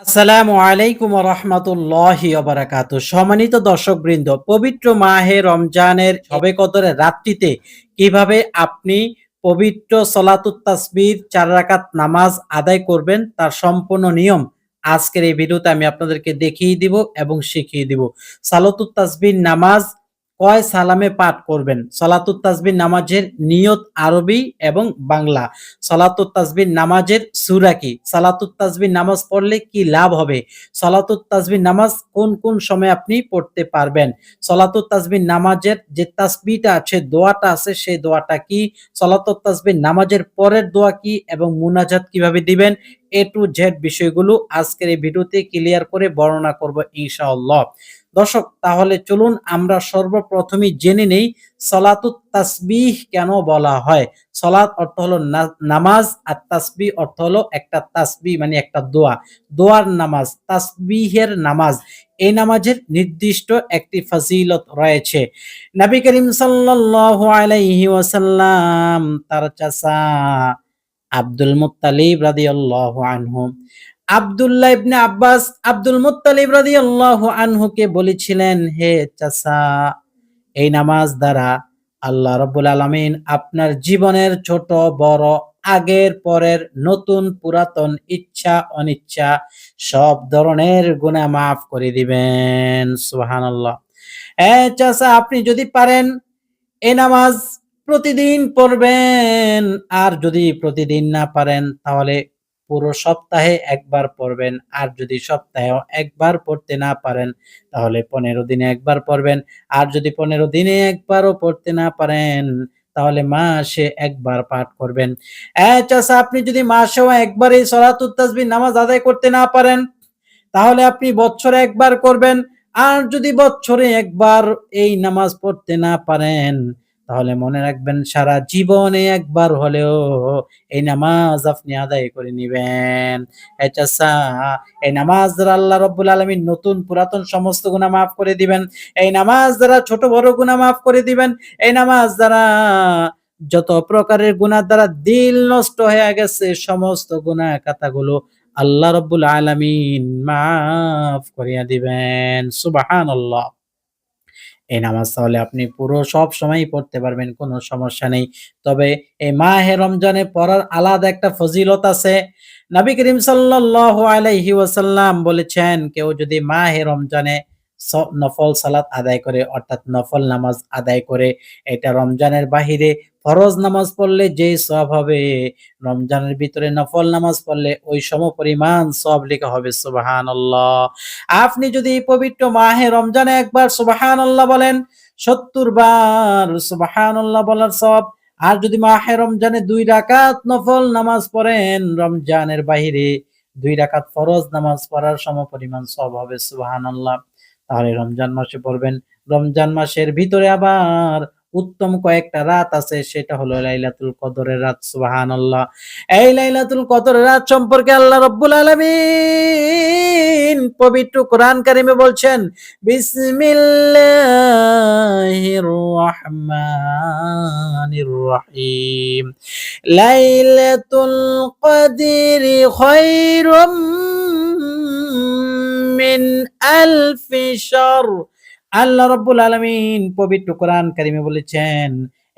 আসসালামু আলাইকুম ওয়া রাহমাতুল্লাহি ওয়া বারাকাতুহু। সম্মানিত দর্শকবৃন্দ, পবিত্র মাহে রমজানের শবে কদরের রাত্রিতে কিভাবে আপনি পবিত্র সলাতুত তাসবিহ ৪ রাকাত নামাজ আদায় করবেন তার সম্পূর্ণ নিয়ম আজকের এই ভিডিওতে আমি আপনাদেরকে দেখিয়ে দিব এবং শিখিয়ে দিব। সালাতুত তাসবিহ নামাজ কয় সালামে পাঠ করবেন? সলাতুত তাসবিহ নামাজের নিয়ত আরবি এবং বাংলা। সলাতুত তাসবিহ নামাজের সূরা কি? সালাতুত তাসবিহ নামাজ পড়লে কি লাভ হবে? সলাতুত তাসবিহ নামাজ কোন, কোন সময়ে আপনি পড়তে পারবেন? সলাতুত তাসবিহ নামাজের যে তাসবিহটা আছে, দোয়াটা আছে সেই দোয়াটা কি? সলাতুত তাসবিহ নামাজের পরের দোয়া কি এবং মুনাজাত কিভাবে দিবেন? A to Z বিষয়গুলো আজকের এই ভিডিওতে ক্লিয়ার করে বর্ণনা করব ইনশাআল্লাহ। দর্শক, তাহলে চলুন আমরা সর্বপ্রথমেই জেনে নেই সলাতুত তাসবিহ কেন বলা হয়? সলাত অর্থ হলো নামাজ, আর তাসবিহ অর্থ হলো একটা তাসবিহ মানে একটা দোয়া। দোয়ার নামাজ, তাসবিহের নামাজ। এই নামাজের নির্দিষ্ট একটি ফজিলত রয়েছে। নবী করিম সাল্লাল্লাহু আলাইহি ওয়াসাল্লাম তার চাচা আব্দুল মুত্তালিব রাদিয়াল্লাহু আনহু, আব্দুল্লাহ ইবনে আব্বাস আব্দুল মুত্তালিব রাদিয়াল্লাহু আনহুকে বলেছিলেন, হে চাচা, এই নামাজ দ্বারা আল্লাহ রাব্বুল আলামিন আপনার জীবনের ছোট বড়, আগের পরের, নতুন পুরাতন, ইচ্ছা অনিচ্ছা সব ধরনের গুনাহ মাফ করে দিবেন। সুবহানাল্লাহ। চাচা, আপনি যদি পারেন এই নামাজ প্রতিদিন পড়বেন, আর যদি প্রতিদিন না পারেন তাহলে পুরো সপ্তাহে একবার পড়বেন, আর যদি সপ্তাহেও একবার পড়তে না পারেন তাহলে ১৫ দিনে একবার পড়বেন, আর যদি ১৫ দিনে একবারও পড়তে না পারেন তাহলে মাসে একবার পাঠ করবেন। চাচা, আপনি যদি মাসেও একবার এই সলাতুত তাসবিহ নামাজ আদায় করতে না পারেন তাহলে আপনি বছরে একবার করবেন। আর যদি বছরে একবার এই নামাজ পড়তে না পারেন তাহলে মনে রাখবেন সারা জীবনে একবার হলেও এই নামাজ আপনি আদায় করে নিবেন। চাচা, এই নামাজ দ্বারা আল্লাহ রাব্বুল আলামিন নতুন পুরাতন সমস্ত গুনাহ মাফ করে দিবেন। এই নামাজ দ্বারা ছোট বড় গুনাহ মাফ করে দিবেন। এই নামাজ দ্বারা যত প্রকারের গুনাহ দ্বারা দিল নষ্ট হয়ে গেছে সমস্ত গুনাহ খাতাগুলো আল্লাহ রাব্বুল আলামিন মাফ করিয়া দিবেন। সুবহানাল্লাহ। এই নামাজ তাহলে আপনি পুরো সব সময়ই পড়তে পারবেন, কোনো সমস্যা নেই। তবে এই মাহে রমজানে পড়ার আলাদা একটা ফজিলত আছে। নবী করিম সাল্লাল্লাহু আলাইহি ওয়াসাল্লাম বলেছেন, কেউ যদি মাহে রমজানে নফল সালাত আদায় করে, অর্থাৎ নফল নামাজ আদায় করে, এটা রমজানের বাহিরে ফরজ নামাজ পড়লে যেই সওয়াব হবে, রমজানের ভিতরে নফল নামাজ পড়লে ওই সমপরিমাণ সওয়াব লেখা হবে। সুবহানাল্লাহ। আপনি যদি এই পবিত্র মাহে রমজানে একবার সুবহানাল্লাহ বলেন, ৭০ বার সুবহানাল্লাহ বলার সওয়াব। আর যদি মাহে রমজানে ২ রাকাত নফল নামাজ পড়েন, রমজানের বাহিরে ২ রাকাত ফরজ নামাজ পড়ার সমপরিমাণ সওয়াব হবে। সুবহানাল্লাহ। তাহলে রমজান মাসে পড়বেন। রমজান মাসের ভিতরে আবার উত্তম কয়েকটা রাত আছে, সেটা হলো লাইলাতুল কদরের রাত। সুবহানাল্লাহ। এই লাইলাতুল কদরের রাত সম্পর্কে আল্লাহ রাব্বুল আলামিন পবিত্র কোরআন কারিমে বলছেন, বিসমিল্লাহির রহমানির রহিম। লাইলাতুল কদরি খায়রুম মিন আলফি শাহর। আল্লাহ রাব্বুল আলামিন পবিত্র কোরআন কারিমে বলেছেন,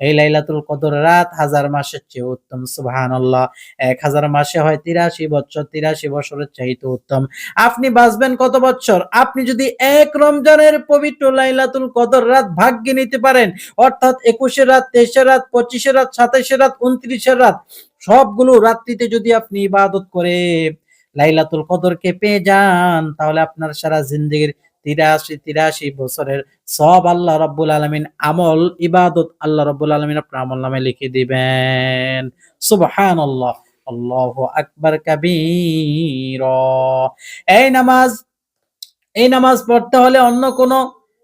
এই লাইলাতুল কদর রাত ১০০০ মাসের চেয়ে উত্তম। সুবহানাল্লাহ। ১০০০ মাসে হয় ৮৩ বছর, ৮৩ বছরের চাইতে উত্তম। আপনি বাঁচবেন কত বছর? আপনি যদি এক রমজানের পবিত্র লাইলাতুল কদর রাত ভাগ্যে নিতে পারেন, অর্থাৎ ২১ রাত, ২৩ রাত, ২৫ রাত, ২৭ রাত, ২৯ রাত, সবগুলো রাত্রিতে যদি আপনি ইবাদত করে লাইলাতুল কদরকে পেয়ে যান তাহলে আপনার সারা জিন্দেগির ৮৩ বছরের সব আল্লাহ রাব্বুল আলামিন আমল ইবাদত আল্লাহ রাব্বুল আলামিন আপনার আমলনামায় লিখে দিবেন। সুবহানাল্লাহ। আল্লাহু আকবার কাবীরা। এই নামাজ এই নামাজ পড়তে হলে অন্য কোনো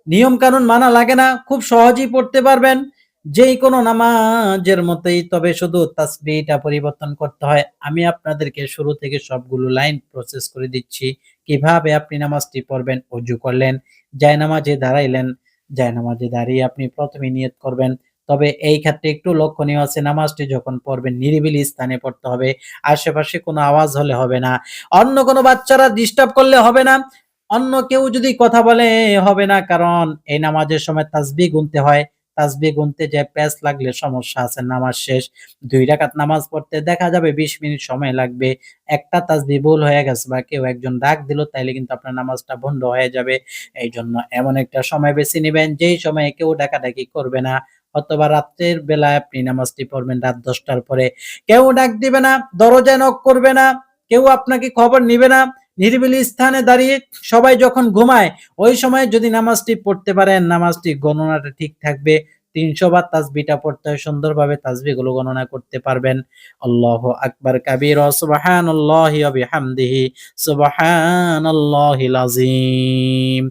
নিয়ম কানুন মানা লাগে না। খুব সহজেই পড়তে পারবেন। যেই কোনো নামাজের মতোই, তবে শুধু তাসবিহটা পরিবর্তন করতে হয়। আমি আপনাদেরকে শুরু থেকে সবগুলো লাইন প্রসেস করে দিচ্ছি। কিভাবে আপনি নামাজটি পড়বেন? ওযু করলেন, জায়নামাজে দাঁড়াইলেন। জায়নামাজে দাঁড়িয়ে আপনি ১ম এ নিয়ত করবেন তবে এই ক্ষেত্রে একটু লক্ষণীয় আছে, নামাজটি যখন পড়বেন নিরিবিলি স্থানে পড়তে হবে। আশেপাশে কোনো আওয়াজ হলে হবে না। অন্য কোনো বাচ্চারা ডিস্টার্ব করলে হবে না। অন্য কেউ যদি কথা বলে হবে না। কারণ এই নামাজের সময় তাসবিহ গুনতে হয়। তাসবিহ গুনতে যেয়ে প্যাঁচ লাগলে সমস্যা আছে। নামাজ শেষ। ২ রাকাত নামাজ পড়তে দেখা যাবে ২০ মিনিট সময় লাগবে। একটা তাসবিহ ভুল হয়ে গেছে বা কেউ একজন ডাক দিল তাইলে কিন্তু আপনার নামাজটা ভন্ড হয়ে যাবে। এইজন্য এমন একটা সময় বেছে নিবেন যেই সময়ে কেউ ডাকাডাকি করবে না। অথবা রাত্রের বেলায় আপনি নামাজটি পড়বেন রাত ১০টার পরে। কেউ ডাক দিবে না, দরজায় নক করবে না, কেউ আপনাকে খবর নিবে না। নিরিবিলি স্থানে দাঁড়িয়ে সবাই যখন ঘুমায় ওই সময় যদি নামাজটি পড়তে পারেন নামাজটি গণনাটা ঠিক থাকবে। ৩০০ বার তাসবিহটা পড়তে হয়, সুন্দরভাবে তাসবিহগুলো গণনা করতে পারবেন। আল্লাহু আকবার কাবীরা সুবহানাল্লাহি ওয়া বিহামদিহি সুবহানাল্লাহিল আযীম।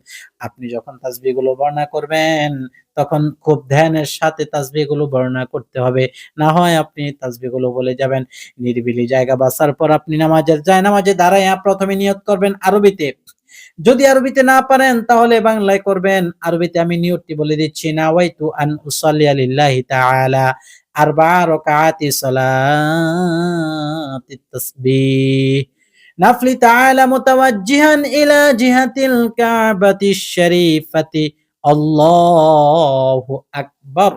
আপনি যখন তাসবিহগুলো বর্ণনা করবেন তখন খুব ধ্যানের সাথে তাসবিহগুলো বর্ণনা করতে হবে। না হয় আপনি তাসবিহগুলো বলে যাবেন। নিরিবিলি জায়গা বাছার পর আপনি জায়নামাজে দাঁড়াইয়া ১ম এ নিয়ত করবেন আরবিতে। যদি আরবিতে না পারেন তাহলে বাংলায় করবেন। আরবিতে আমি নিয়তটি বলে দিচ্ছি, নাওয়াইতু আন উসাল্লিয়া লিল্লাহি তাআলা আরবা'a রাকাআতি সালাতিত তাসবিহ নাফলি তাআলা মুতাওয়াজ্জিহান ইলা জিহাতিল কাবাতিশ শরীফাতি আল্লাহু আকবার।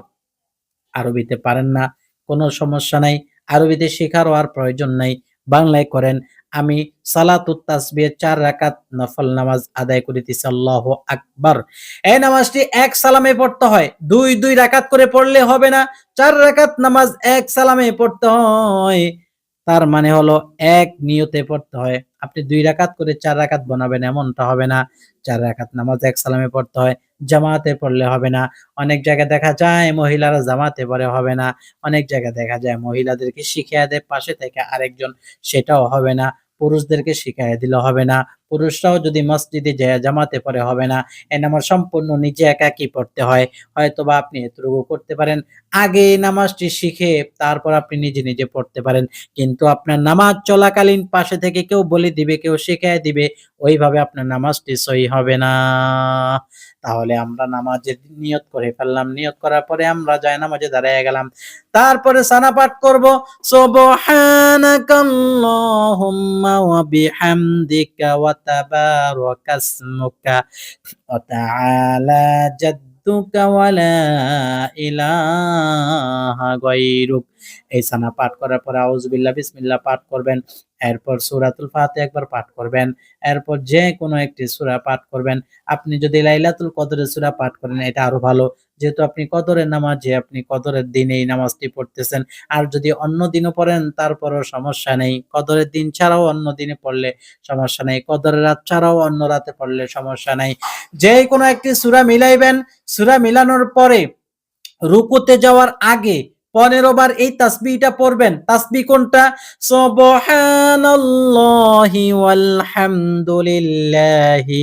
আরবিতে পারেন না, কোনো সমস্যা নাই। আরবিতে শেখারও আর প্রয়োজন নাই। বাংলায় করেন। আমি সালাতুত তাসবিহ ৪ রাকাত নফল নামাজ আদায় করিতেছি। আল্লাহু আকবার। এই নামাজটি এক সালামে পড়তে হয়। ২ রাকাত করে পড়লে হবে না। ৪ রাকাত নামাজ এক সালামে পড়তে হয়। তার মানে হলো এক নিয়তে পড়তে হয়। আপনি ২ রাকাত করে ৪ রাকাত বানাবেন এমনটা হবে না। ৪ রাকাত নামাজ এক সালামে পড়তে হয়। জামাতে পড়লে হবে না। অনেক জায়গায় দেখা যায় মহিলারা জামাতে পড়ে হবে না। অনেক জায়গায় দেখা যায় মহিলাদেরকে শিখিয়ে দেয় পাশে থেকে আরেকজন, সেটাও হবে না। পুরুষদেরকে শিখাইয়া দিলে হবে না। পুরুষরাও যদি মসজিদে যায় জামাতে পড়ে হবে না। এই নামাজ সম্পূর্ণ নিজে একাকী পড়তে হয়। হয়তোবা আপনি এতটুকু করতে পারেন। আগে এই নামাজটি শিখে তারপর আপনি নিজে, নিজে পড়তে পারেন। কিন্তু আপনার নামাজ চলাকালীন পাশে থেকে কেউ বলে দিবে, কেউ শিখাইয়া দিবে, ওইভাবে আপনার নামাজটি সহি হবে না। তাহলে আমরা নামাজের নিয়ত করে ফেললাম। নিয়ত করার পরে আমরা জায়নামাজে দাঁড়াইয়া গেলাম। তারপরে সানা পাঠ করব। সুবহানাকাল্লাহুম্মা ওয়া বিহামদিকা ওয়া তাবারাকাসমুকা ওয়া তাআলা জাদ্দুকা ওয়া লা ইলাহা গায়রুক। এই সানা পাঠ করার পরে আউযুবিল্লাহ বিসমিল্লাহ পাঠ করবেন। এরপর সূরাতুল ফাতিহা একবার পাঠ করবেন। এরপর যেকোনো একটি সূরা পাঠ করবেন। আপনি যদি লাইলাতুল কদরের সূরা পাঠ করেন এটা আরো ভালো। যেহেতু আপনি কদরের নামাজে আপনি কদরের দিনে এই নামাজটি পড়তেছেন। আর যদি অন্য দিনও পড়েন তারপরেও সমস্যা নেই। কদরের দিন ছাড়াও অন্য দিনে পড়লে সমস্যা নেই। কদরের রাত ছাড়াও অন্য রাতে পড়লে সমস্যা নাই। যেকোনো একটি সূরা মিলাইবেন। সূরা মিলানোর পরে রুকুতে যাওয়ার আগে ১৫ বার এই তাসবিহটা পড়বেন। তাসবিহ কোনটা? সুবহানাল্লাহি ওয়াল হামদুলিল্লাহি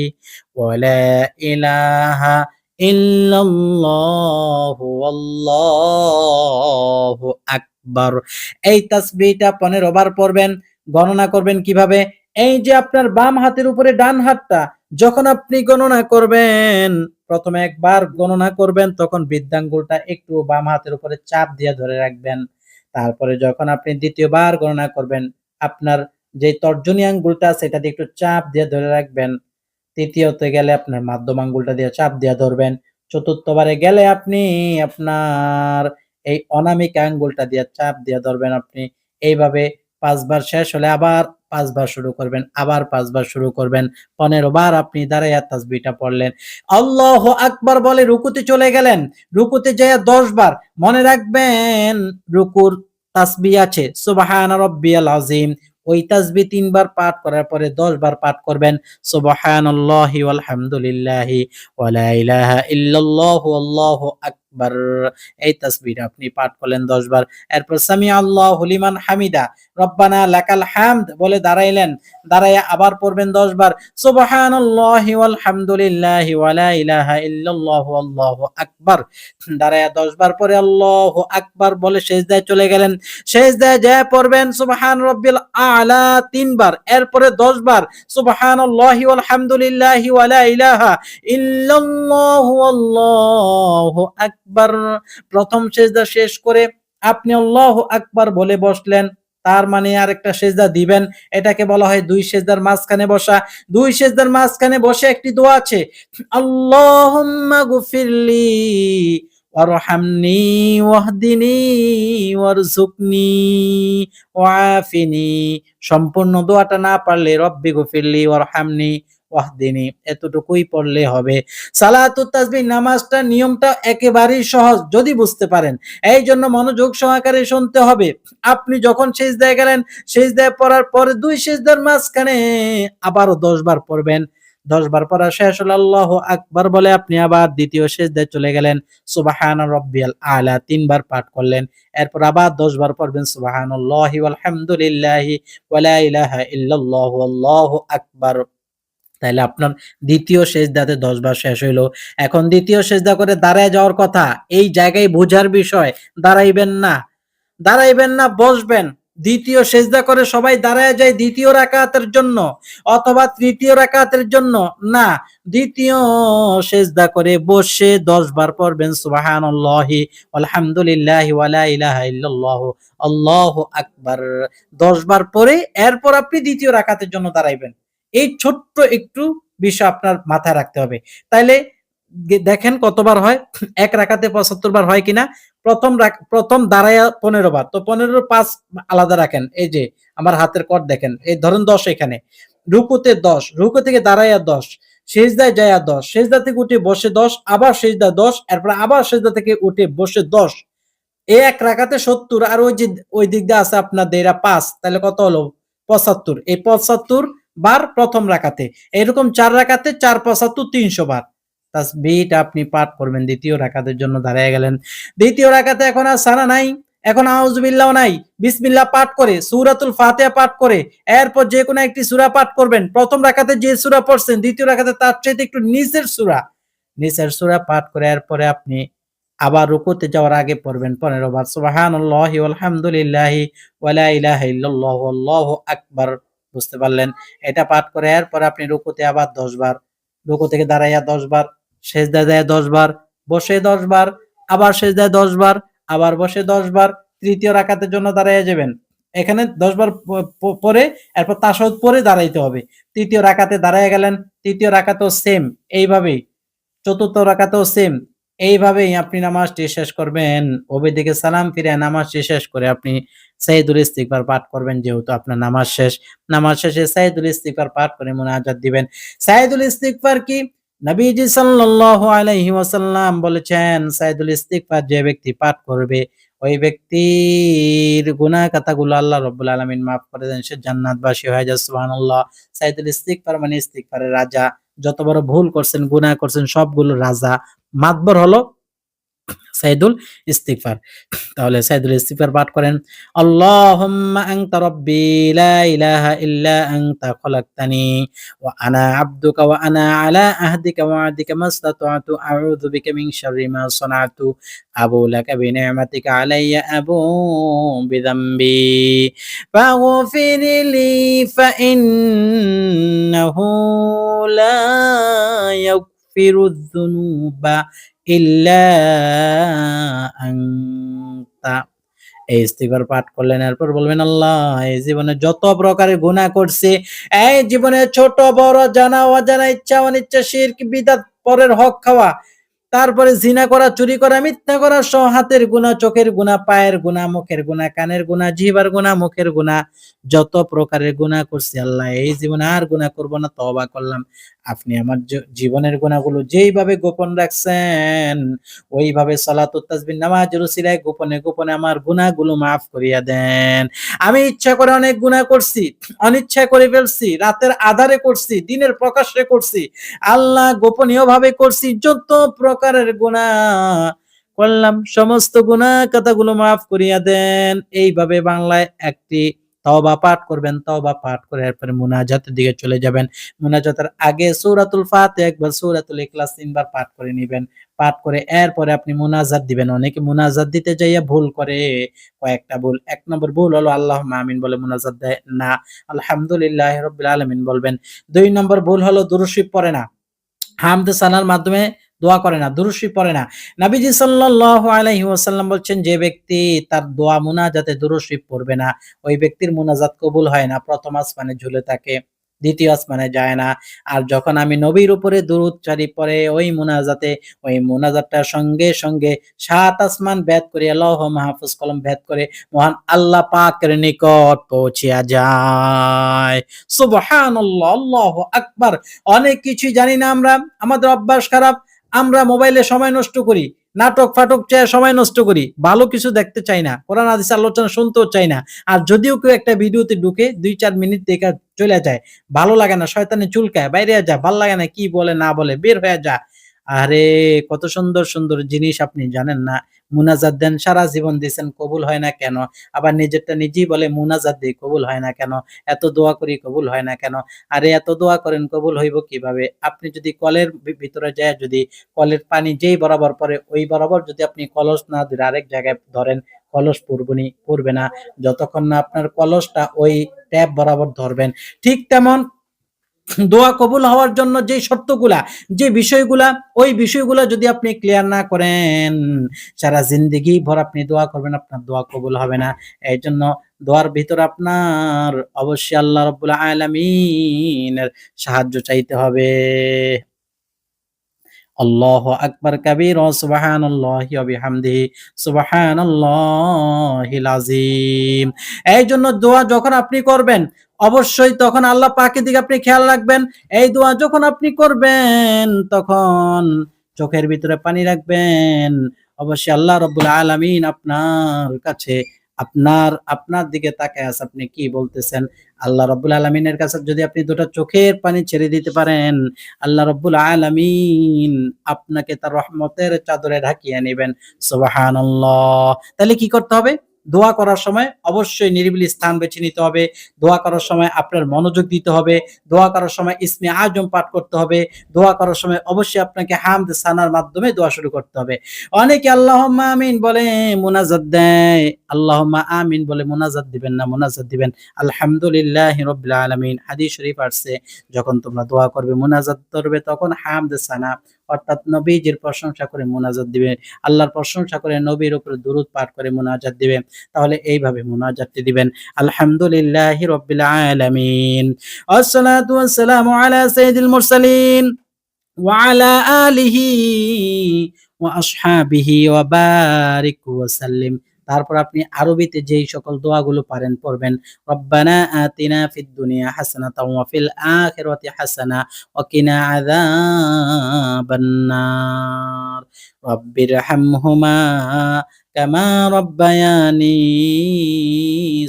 ওয়া লা ইলাহা ইল্লাল্লাহু আল্লাহু আকবার। এই তাসবিহটা ১৫ বার পড়বেন। গণনা করবেন কিভাবে? এই যে আপনার বাম হাতের উপরে ডান হাতটা যখন আপনি গণনা করবেন, ১ম এ একবার গণনা করবেন তখন বৃদ্ধাঙ্গুলটা একটু বাম হাতের উপরে চাপ দিয়ে ধরে রাখবেন। তারপরে যখন আপনি ২য় বার গণনা করবেন, আপনার যে তর্জনী আঙ্গুলটা আছে এটা দিয়ে একটু চাপ দিয়ে ধরে রাখবেন। ৩য়তে গেলে আপনার মাধ্যম আঙ্গুলটা দিয়ে চাপ দিয়ে ধরবেন। ৪র্থ বারে গেলে আপনি আপনার এই অনামিকা আঙ্গুলটা দিয়ে চাপ দিয়ে ধরবেন আপনি। এইভাবে ৫ বার শেষ হলে আবার ৫ বার শুরু করবেন, আবার ৫ বার শুরু করবেন। ১৫ বার আপনি দাঁড়াইয়া তাসবিহটা পড়লেন। আল্লাহু আকবার বলে রুকুতে চলে গেলেন। রুকুতে যেয়ে ১০ বার মনে রাখবেন রুকুর তাসবিহ আছে সুবহানা রাব্বিয়াল আযীম। ওই তাসবিহ ৩ বার পাঠ করার পরে ১০ বার পাঠ করবেন সুবহানাল্লাহি ওয়াল হামদুলিল্লাহি ওয়া লা ইলাহা ইল্লাল্লাহু আল্লাহু আকবার। এই তাসবিহটা আপনি পাঠ করলেন ১০ বার। এরপর সামিআ আল্লাহু লিমান হামিদা রব্বানা লাকাল হামদ বলে দাঁড়াইলেন। দাঁড়াইয়া আবার পড়বেন ১০ বার সুবহানাল্লাহি ওয়াল হামদুলিল্লাহি ওয়া লা ইলাহা ইল্লাল্লাহু আল্লাহু আকবার। দাঁড়াইয়া ১০ বার পরে আল্লাহু আকবার বলে সিজদায় চলে গেলেন। সিজদায় যেয়ে পড়বেন সুবহান রাব্বিল আ'লা ৩ বার। এরপরে ১০ বার সুবহানাল্লাহি ওয়াল হামদুলিল্লাহি ওয়া লা ইলাহা ইল্লাল্লাহু আল্লাহু আকবার। আকবার, প্রথম সেজদা শেষ করে আপনি আল্লাহু আকবার বলে বসলেন, তার মানে আরেকটা সেজদা দিবেন। এটাকে বলা হয় ২ সেজদার মাঝখানে বসা। ২ সেজদার মাঝখানে বসে একটি দোয়া আছে, আল্লাহুম্মা গফিরলি ওয়ারহামনি ওয়াহদিনি ওয়ারযুকনি ওয়াআফিনি। সম্পূর্ণ দোয়াটা না পারলে রব্বি গফিরলি ওয়ারহামনি ওয়াহদিনি এতটুকুই পড়লে হবে। সালাতুত তাসবিহ নামাজটার নিয়মটা একেবারেই সহজ যদি বুঝতে পারেন। এইজন্য মনোযোগ সহকারে শুনতে হবে। আপনি যখন সিজদায় গেলেন, সিজদায় পড়ার পরে ২ সিজদার মাঝখানে আবারও ১০ বার পড়বেন। ১০ বার পড়া শেষ হলে আল্লাহু আকবার বলে আপনি আবার ২য় সিজদায় চলে গেলেন। সুবহানা রাব্বিয়াল আ'লা ৩ বার পাঠ করলেন। এরপর আবার ১০ বার পড়বেন সুবহানাল্লাহি ওয়াল হামদুলিল্লাহি ওয়া লা ইলাহা ইল্লাল্লাহু আল্লাহু আকবার। তাইলে আপনার ২য় সেজদাতে ১০ বার শেষ হইল। এখন ২য় সেজদা করে দাঁড়ায় যাওয়ার কথা। এই জায়গায় বোঝার বিষয়। দাঁড়াইবেন না। দাঁড়াইবেন না, বসবেন। ২য় সেজদা করে সবাই দাঁড়ায় যায় ২য় রাকাতের জন্য অথবা ৩য় রাকাতের জন্য। না, ২য় সেজদা করে বসে ১০ বার পড়বেন সুবহানাল্লাহি আলহামদুলিল্লাহি ওয়া লা ইলাহা ইল্লাল্লাহু আল্লাহু আকবার। ১০ বার পড়ে এরপর আপনি ২য় রাকাতের জন্য দাঁড়াইবেন। এই ছোট্ট একটু বিষয় আপনার মাথায় রাখতে হবে। তাইলে দেখেন কতবার হয়? ১ রাকাতে ৭৫ বার হয় কিনা? প্রথম দাঁড়ায়া ১৫ বার। তো ১৫ র ৫ আলাদা রাখেন। এই যে আমার হাতের কর দেখেন। এই ধরেন ১০ এখানে। রুকুতে ১০, রুকু থেকে দাঁড়ায়া ১০, সিজদায় যায়া ১০, সিজদা থেকে উঠে বসে ১০, আবার সিজদা ১০, এরপর আবার সিজদা থেকে উঠে বসে ১০। এই ১ রাকাতে ৭০ আর ওই যে ওই দিক দিয়ে আছে আপনার দেইরা ৫ তাহলে কত হলো? ৭৫। এই ৭৫ বার প্রথম রাকাতে। এরকম ৪ রাকাতে ৪ ৭৫ ৩০০ বার। তাসবিহটা আপনি পাঠ করবেন ২য় রাকাতের জন্য দাঁড়ায় গেলেন। ২য় রাকাতে এখন আর সানা নাই, এখন আউযুবিল্লাহও নাই। বিসমিল্লাহ পাঠ করে সূরাতুল ফাতিহা পাঠ করে এরপর যেকোনো একটি সূরা পাঠ করবেন। প্রথম রাকাতে যে সূরা পড়ছেন ২য় রাকাতে তার চাইতে একটু নিচের সূরা। নিচের সূরা পাঠ করে এরপরে আপনি আবার রুকুতে যাওয়ার আগে পড়বেন ১৫ বার সুবহানাল্লাহি ওয়াল হামদুলিল্লাহি ওয়া লা ইলাহা ইল্লাল্লাহু আল্লাহু আকবার। বুঝতে পারলেন? এটা পাঠ করে এরপর আপনি রুকুতে আবার ১০ বার, রুকু থেকে দাঁড়াইয়া ১০ বার, সেজদায় যায়া ১০ বার, বসে ১০ বার, আবার সেজদায় ১০ বার, আবার বসে ১০ বার, ৩য় রাকাতের জন্য দাঁড়াইয়া যাবেন। এখানে ১০ বার পরে এরপর তাশাহুদ পড়ে দাঁড়াইতে হবে। ৩য় রাকাতে দাঁড়াইয়া গেলেন, ৩য় রাকাতেও সেম এইভাবেই। ৪র্থ রাকাতেও সেম। এইভাবেই আপনি নামাজটি শেষ করবেন। ওবেদিকে সালাম ফিরিয়ে নামাজটি শেষ করে আপনি সাইয়্যিদুল ইস্তিগফার পাঠ করবেন যেহেতু আপনার নামাজ শেষ। নামাজ শেষে সাইয়্যিদুল ইস্তিগফার পাঠ করে মুনাজাত দিবেন। সাইয়্যিদুল ইস্তিগফার কি? নবীজি সাল্লাল্লাহু আলাইহি ওয়াসাল্লাম বলেছেন, সাইয়্যিদুল ইস্তিগফার যে ব্যক্তি পাঠ করবে, ওই ব্যক্তির গুনাহ খাতাগুলো আল্লাহ রাব্বুল আলামিন মাফ করে দেন। সে জান্নাতবাসী হয়ে যায়। সুবহানাল্লাহ। সাইয়্যিদুল ইস্তিগফার মানে ইস্তিগফারের রাজা। যত বড় ভুল করছেন, গুনাহ করছেন সবগুলোর রাজা। মাতবর হলো সাইয়্যিদুল ইস্তিগফার। তাহলে সাইয়্যিদুল ইস্তিগফার পাঠ করেন। আল্লাহুম্মা আনতা রাব্বি লা ইলাহা ইল্লা আনতা খলাকতানি ওয়া আনা আবদুকা ওয়া আনা আলা আহদিকা ওয়া ওয়া'দিকা মাসতাতa'তু আউযু বিকা মিন শাররি মা সানা'তু আবু লাকা বিনি'মাতিকা আলাইয়া আবু বিযামবি ফাগফিরলি ফাইন্নাহু লা ইয়াগফিরুয যুনুবা ইল্লা আনতা। এই ইস্তিগফার পাঠ করলেন। এরপর বলবেন, আল্লাহ এই জীবনে যত প্রকারের গুনাহ করছি, এই জীবনে ছোট বড় জানা অজানা ইচ্ছা অনিচ্ছা শিরক বিদআত পরের হক খাওয়া, তারপরে জিনা করা, চুরি করা, মিথ্যা করা, হাতের গুনাহ, চোখের গুনাহ, পায়ের গুনাহ, মুখের গুনাহ, কানের গুনাহ, জিহ্বার গুনাহ, মুখের গুনাহ, যত প্রকারের গুনাহ করছি আল্লাহ এই জীবনে আর গুনাহ করব না, তওবা করলাম। আপনি আমার জীবনের গুনাহগুলো যেইভাবে গোপন রাখছেন ওইভাবে সালাতুত তাসবিহ নামাজের উসিলায় গোপনে গোপনে আমার গুনাহগুলো মাফ করিয়া দেন। আমি ইচ্ছা করে অনেক গুনাহ করছি, অনিচ্ছায় করে ফেলছি, রাতের আঁধারে করছি, দিনের প্রকাশ্যে করছি, আল্লাহ গোপনীয়ভাবে করছি, যত প্রকারের গুনাহ করলাম সমস্ত গুনাহ খাতাগুলো মাফ করিয়া দেন। এইভাবে বাংলায় একটি তওবা পাঠ করবেন। তওবা পাঠ করে এরপরে মুনাজাতের দিকে চলে যাবেন। মুনাজাতের আগে সূরাতুল ফাতিহা একবার, সূরাতুল ইখলাস ৩ বার পাঠ করে নিবেন। পাঠ করে এরপরে আপনি মুনাজাত দিবেন। অনেকে মুনাজাত দিতে যাইয়া ভুল করে কয়েকটা ভুল। ১ নম্বর ভুল হলো আল্লাহুম্মা আমিন বলে মুনাজাত দেয় না, আলহামদুলিল্লাহি রাব্বিল আলামিন বলবেন। ২ নম্বর ভুল হলো দুরূদ শরীফ পড়ে না। হামদ সানার মাধ্যমে দোয়া করে না, দুরূদ শরীফ পড়ে না। নবীজি সাল্লাল্লাহু আলাইহি ওয়াসাল্লাম বলছেন, যে ব্যক্তি তার দোয়া মুনাজাতে দুরূদ শরীফ পড়বে না, ওই ব্যক্তির মুনাজাত কবুল হয় না। প্রথম আসমানে ঝুলে থাকে, দ্বিতীয় আসমানে যায় না। আর যখন আমি নবীর উপরে দুরূদ শরীফ পড়ে ওই মুনাজাতে, ওই মুনাজাতটার সঙ্গে, সঙ্গে ৭ আসমান ভেদ করে, লৌহ মাহফুজ কলম ভেদ করে মহান আল্লাহ পাকের নিকট পৌঁছিয়া যায়। সুবহানাল্লাহ, আল্লাহু আকবার। অনেক কিছুই জানি না আমরা, আমাদের অভ্যাস খারাপ। আমরা মোবাইলে সময় নষ্ট করি, নাটক-ফাটক চেয়ে সময় নষ্ট করি। ভালো কিছু দেখতে চাই না। কোরআন হাদিস আলোচনা শুনতেও চাই না। আর যদিও কেউ একটা ভিডিওতে ঢুকে ২-৪ মিনিট দেখে চইলা যায়। ভালো লাগে না, শয়তানি চুলকায়, বাইরে যা, ভাল লাগে না, কি বলে না বলে, বের হয়ে যা। আরে কত সুন্দর, সুন্দর জিনিস আপনি জানেন না। মুনাজাত দেন, সারা জীবন দিছেন, কবুল হয় না কেন? আবার নিজেরটা নিজেই বলে মুনাজাত দেই, কবুল হয় না কেন? এত দোয়া করি, কবুল হয় না কেন? আরে এত দোয়া করেন, কবুল হইব কিভাবে? আপনি যদি কলের ভিতরে যায়া যদি কলের পানি যেই বরাবর পড়ে ওই বরাবর যদি আপনি কলস না ধরে আরেক জায়গায় ধরেন, কলস পড়বে না। যতক্ষণ না আপনার কলসটা ওই ট্যাপ বরাবর ধরবেন। ঠিক তেমন দোয়া কবুল হওয়ার জন্য যে শর্তগুলা, যে বিষয়গুলা, ওই বিষয়গুলা যদি আপনি ক্লিয়ার না করেন, সারা জিন্দেগি ভর আপনি দোয়া করবেন, আপনার দোয়া কবুল হবে না। এইজন্য দোয়ার ভিতরে আপনার অবশ্যই আল্লাহ রাব্বুল আলামিনের সাহায্য চাইতে হবে। আল্লাহু আকবার কাবীরা সুবহানাল্লাহি ওয়া বিহামদিহি সুবহানাল্লাহিল আযীম। এইজন্য দোয়া যখন আপনি করবেন অবশ্যই তখন আল্লাহ পাকের দিকে আপনি খেয়াল রাখবেন। এই দোয়া যখন আপনি করবেন তখন চোখের ভিতরে পানি রাখবেন। অবশ্যই আল্লাহ রাব্বুল আলামিন আপনার কাছে আপনার দিকে তাকায় আছে, আপনি কি বলতেছেন? আল্লাহ রাব্বুল আলামিনের কাছে যদি আপনি দুটো চোখের পানি ছেড়ে দিতে পারেন, আল্লাহ রাব্বুল আলামিন আপনাকে তার রহমতের চাদরে ঢাকিয়ে নিবেন। সুবহানাল্লাহ। তাহলে কি করতে হবে? দোয়া করার সময় অবশ্যই নিরিবিলি স্থান বেছে নিতে হবে। দোয়া করার সময় আপনার মনোযোগ দিতে হবে। দোয়া করার সময় ইসমে আজম পাঠ করতে হবে। দোয়া করার সময় অবশ্যই আপনাকে হামদ সানার মাধ্যমে দোয়া শুরু করতে হবে। অনেকে আল্লাহুম্মা আমিন বলে মুনাজাত দেয়। আল্লাহুম্মা আমিন বলে মুনাজাত দিবেন না, মুনাজাত দিবেন আলহামদুলিল্লাহি রাব্বিল আলামিন। হাদিস শরীফ আসছে, যখন তোমরা দোয়া করবে, মুনাজাত করবে তখন হামদ সানা অর্থাৎ নবীজির প্রশংসা করে মুনাজাত দিবে। আল্লাহর প্রশংসা করে নবীর উপরে দুরূদ পাঠ করে মুনাজাত দিবে। তাহলে এইভাবে মুনাজাতটি দিবেন। আলহামদুলিল্লাহি রাব্বিল আলামিন। আসসালাতু ওয়াসসালামু আলা সাইয়্যিদিল মুরসালিন ওয়া আলা আলিহি ওয়া আসহাবিহি ওয়া বারিক ওয়া সাল্লিম। তারপর আপনি আরবিতে যেই সকল দোয়াগুলো পারেন পড়বেন। রব্বানা আতিনা ফিদ দুনিয়া হাসানাতাও ওয়া ফিল আখিরাতি হাসানা ওয়া কিনা আযাবান নার। রব্বিরহামহুমা কামা রব্বায়ানি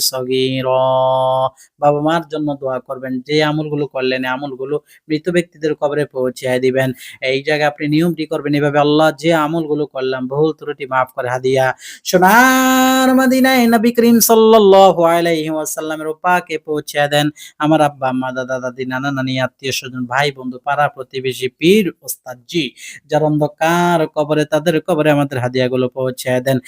সগীরা। বাবা-মার জন্য দোয়া করবেন। যে আমলগুলো করলেন এই আমলগুলো মৃত ব্যক্তিদের কবরে পৌঁছিয়ে দিবেন। এই জায়গায় আপনি নিয়মটি করবেন এভাবে, আল্লাহ যে আমলগুলো করলাম ভুল ত্রুটি মাফ করে হাদিয়া সোনার মদিনায় নবী করিম সাল্লাল্লাহু আলাইহি ওয়াসাল্লামের পাকে পৌঁছে দেন। আমার আব্বা আম্মা দাদা দাদি নানা নানি আত্মীয় স্বজন ভাই বন্ধু পাড়া প্রতিবেশী পীর ওস্তাদ জি যারা অন্ধকার কবরে তাদের কবরে আমাদের হাদিয়াগুলো পৌঁছে দেন।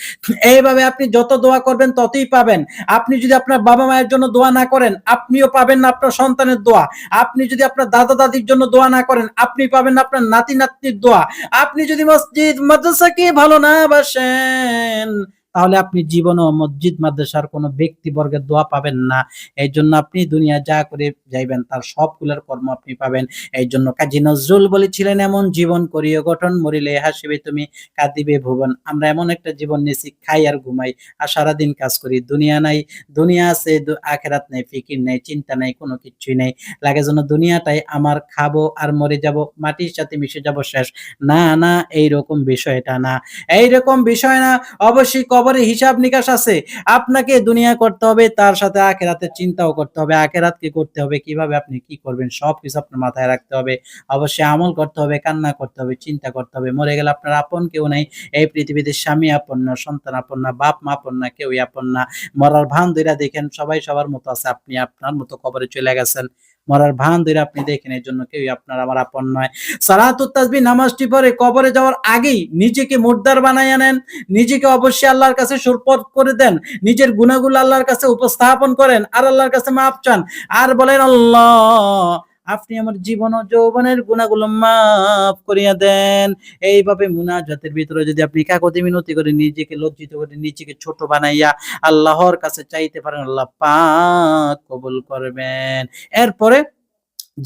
এইভাবে আপনি যত দোয়া করবেন ততই পাবেন। আপনি যদি আপনার বাবা মায়ের জন্য দোয়া না করেন আপনিও পাবেন না আপনার সন্তানের দোয়া। আপনি যদি আপনার দাদা দাদির জন্য দোয়া না করেন আপনি পাবেন না আপনার নাতি নাতনির দোয়া। আপনি যদি মসজিদ মাদ্রাসাকে ভালো না বাসেন তাহলে আপনি জীবনেও মসজিদ মাদ্রাসার কোনো ব্যক্তিবর্গের দোয়া পাবেন না। এইজন্য আপনি দুনিয়া যা করে যাইবেন তার সবগুলোর কর্ম আপনি পাবেন। এইজন্য কাজী নজরুল বলেছিলেন, এমন জীবন করিও গঠন মরিলে হাসিবে তুমি কাঁদিবে ভুবন। আমরা এমন একটা জীবন নিয়েছি, খাই আর ঘুমাই আর সারাদিন কাজ করি। দুনিয়া নাই, দুনিয়া আছে আখেরাত নাই, ফিকির নাই, চিন্তা নাই, কোনো কিছুই নাই। লাগে যেন দুনিয়াটাই আমার, খাবো আর মরে যাব, মাটির সাথে মিশে যাব, শেষ। না না, এইরকম বিষয়টা না, এইরকম বিষয় না। অবশ্যই কবরে হিসাব নিকাশ আছে। আপনাকে দুনিয়া করতে হবে, তার সাথে আখেরাতের চিন্তাও করতে হবে। আখেরাতকে করতে হবে, কিভাবে আপনি কি করবেন সবকিছু আপনার মাথায় রাখতে হবে। অবশ্যই আমল করতে হবে, কান্না করতে হবে, চিন্তা করতে হবে। মরে গেলে আপনার আপন কেউ নাই এই পৃথিবীতে। স্বামী আপন না, সন্তান আপন না, বাপ মা আপন না, কেউই আপন না। মরার ভান ধইরা দেখেন সবাই সবার মতো আছে, আপনি আপনার মতো কবরে চলে গেছেন। মরার ভান ধইরা আপনি দেখেন, এজন্য কেউই আপনার আমার আপন নয়। সালাতুত তাসবিহ নামাজটি পড়ে কবরে যাওয়ার আগেই নিজেকে মুর্দার বানাইয়া নেন। নিজেকে অবশ্যই আল্লাহর কাছে সুরপত করে দেন। নিজের গুনাহগুলো আল্লাহর কাছে উপস্থাপন করেন আর আল্লাহর কাছে মাফ চান। আর বলেন, আল্লাহ আপনি আমার জীবন ও যৌবনের গুনাহগুলো মাফ করিয়া দেন। এইভাবে মুনাজাতের ভিতরে যদি আপনি কাকুতি মিনতি করে নিজেকে লজ্জিত করে নিজেকে ছোট বানাইয়া আল্লাহর কাছে চাইতে পারেন, আল্লাহ পাক কবুল করবেন। এরপরে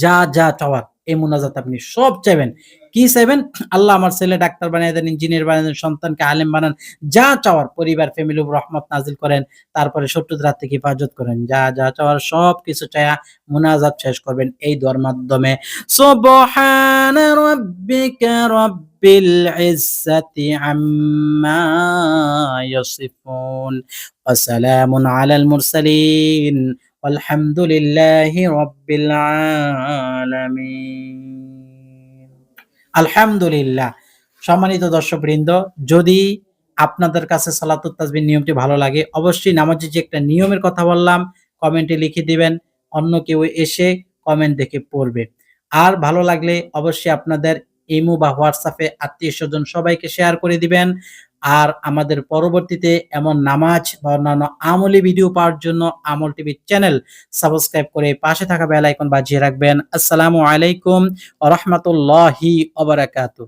যা চাওয়ার এই মুনাজাতে আপনি সব চাইবেন। কি চাইবেন? আল্লাহ আমার ছেলে ডাক্তার বানাইয়া দেন, ইঞ্জিনিয়ার বানাইয়া দেন, সন্তানকে আলেম বানান। যা চাওয়ার পরিবার ফ্যামিলির উপর রহমত নাজিল করেন। তারপরে শত্রুদের হাত থেকে হেফাজত করেন। যা চাওয়ার সবকিছু চাইয়া মুনাজাত শেষ করবেন এই দোয়ার মাধ্যমে। সুবহানা রাব্বিকা রাব্বিল ইজ্জাতি আম্মা ইয়াসিফুন ওয়া সালামুন আলাল মুরসালিন আলহামদুলিল্লাহি রাব্বিল আলামিন। আলহামদুলিল্লাহ। সম্মানিত দর্শকবৃন্দ, যদি আপনাদের কাছে সালাতুত তাসবিহ নিয়মটি ভালো লাগে, অবশ্যই নামাজের যে একটা নিয়মের কথা বললাম, কমেন্টে লিখে দিবেন। অন্য কেউ এসে কমেন্ট দেখে পড়বে। আর ভালো লাগলে অবশ্যই আপনাদের ইমো বা হোয়াটসঅ্যাপে আত্মীয়স্বজন সবাইকে শেয়ার করে দিবেন। আর আমাদের পরবর্তীতে এমন নামাজ বা অন্যান্য আমলি ভিডিও পাওয়ার জন্য আমল টিভি চ্যানেল সাবস্ক্রাইব করে পাশে থাকা বেল আইকন বাজিয়ে রাখবেন। আসসালামু আলাইকুম ওয়া রাহমাতুল্লাহি ওয়া বারাকাতুহু।